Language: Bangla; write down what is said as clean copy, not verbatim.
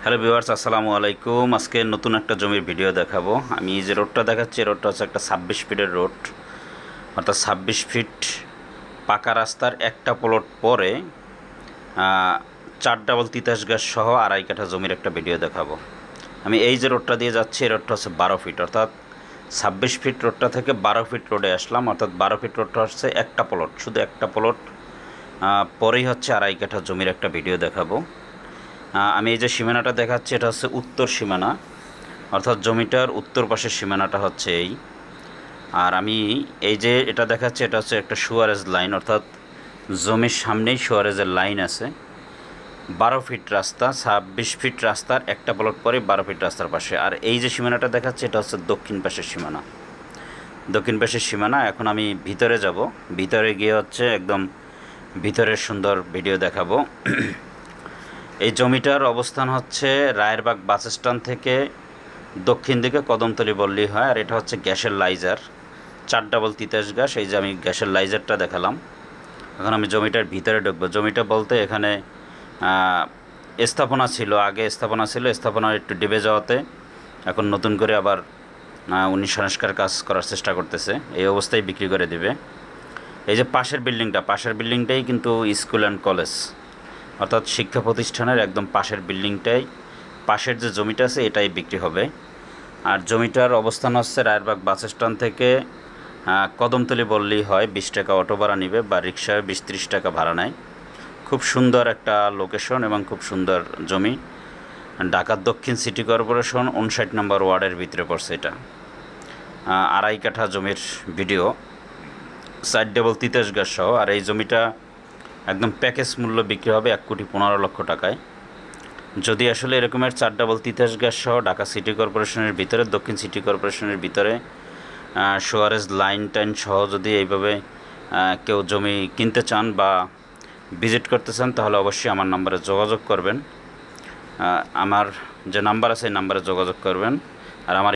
হ্যালো ভিউয়ার্স, আসসালামু আলাইকুম। আজকে নতুন একটা জমির ভিডিও দেখাবো। আমি যে রোডটা দেখাচ্ছি, রোডটা হচ্ছে একটা 26 ফিটের রোড, অর্থাৎ 26 ফিট পাকা রাস্তার একটা প্লট পরে 4 ডাবল তিতাস গাছ সহ 2.5 কাঠা জমির একটা ভিডিও দেখাবো। আমি এই যে রোডটা দিয়ে যাচ্ছি, এই রোডটা হচ্ছে 12 ফিট, অর্থাৎ 26 ফিট রোডটা থেকে 12 ফিট রোডে আসলাম, অর্থাৎ 12 ফিট রোডটা হচ্ছে একটা প্লট, শুধু একটা প্লট পরেই হচ্ছে 2.5 কাঠা জমির একটা ভিডিও দেখাবো। আমি এই যে সীমানাটা দেখাচ্ছি, এটা হচ্ছে উত্তর সীমানা, অর্থাৎ জমিটার উত্তর পাশের সীমানাটা হচ্ছে এই। আর আমি এই যে এটা দেখাচ্ছি, এটা হচ্ছে একটা সুয়ারেজ লাইন, অর্থাৎ জমির সামনেই সুয়ারেজের লাইন আছে। 12 ফিট রাস্তা, 26 ফিট রাস্তার একটা প্লট পরে 12 ফিট রাস্তার পাশে। আর এই যে সীমানাটা দেখাচ্ছে, এটা হচ্ছে দক্ষিণ পাশের সীমানা, দক্ষিণ পাশের সীমানা। এখন আমি ভিতরে যাব, ভিতরে গিয়ে হচ্ছে একদম ভিতরের সুন্দর ভিডিও দেখাবো। এই জমিটার অবস্থান হচ্ছে রায়েরবাগ বাস স্ট্যান্ড থেকে দক্ষিণ দিকে কদমতলী বললেই হয়। আর এটা হচ্ছে গ্যাসের লাইজার, 4 ডাবল তিতাস গ্যাস। এই যে আমি গ্যাসের লাইজারটা দেখালাম। এখন আমি জমিটার ভিতরে ঢুকবো। জমিটা বলতে এখানে স্থাপনা ছিল, আগে স্থাপনা ছিল, স্থাপনা একটু ডেবে যাওয়াতে এখন নতুন করে আবার উনি সংস্কার কাজ করার চেষ্টা করতেছে, এই অবস্থায় বিক্রি করে দেবে। এই যে পাশের বিল্ডিংটা, পাশের বিল্ডিংটাই কিন্তু স্কুল অ্যান্ড কলেজ, অর্থাৎ শিক্ষা প্রতিষ্ঠানের একদম পাশের বিল্ডিংটাই, পাশের যে জমিটা আছে এটাই বিক্রি হবে। আর জমিটার অবস্থান হচ্ছে রায়েরবাগ বাস স্ট্যান্ড থেকে কদমতলী বললেই হয়। 20 টাকা অটো ভাড়া নেবে, বা রিক্সায় 20-30 টাকা ভাড়া নেয়। খুব সুন্দর একটা লোকেশন এবং খুব সুন্দর জমি। ঢাকা দক্ষিণ সিটি কর্পোরেশন 59 নম্বর ওয়ার্ডের ভিতরে পড়ছে এটা। 2.5 কাঠা জমির ভিডিও, 4 ডাবল তিতাস গাছ সহ। আর এই জমিটা একদম প্যাকেজ মূল্য বিক্রি হবে 1,15,00,000 টাকায়। যদি আসলে এরকমের 4 ডাবল তিতাস গ্যাস সহ ঢাকা সিটি কর্পোরেশনের ভিতরে, দক্ষিণ সিটি কর্পোরেশনের ভিতরে সুয়ারেজ লাইন টাইন সহ যদি এইভাবে কেউ জমি কিনতে চান বা ভিজিট করতে চান, তাহলে অবশ্যই আমার নাম্বারে যোগাযোগ করবেন। আমার যে নাম্বার আছে এই নাম্বারে যোগাযোগ করবেন। আর আমার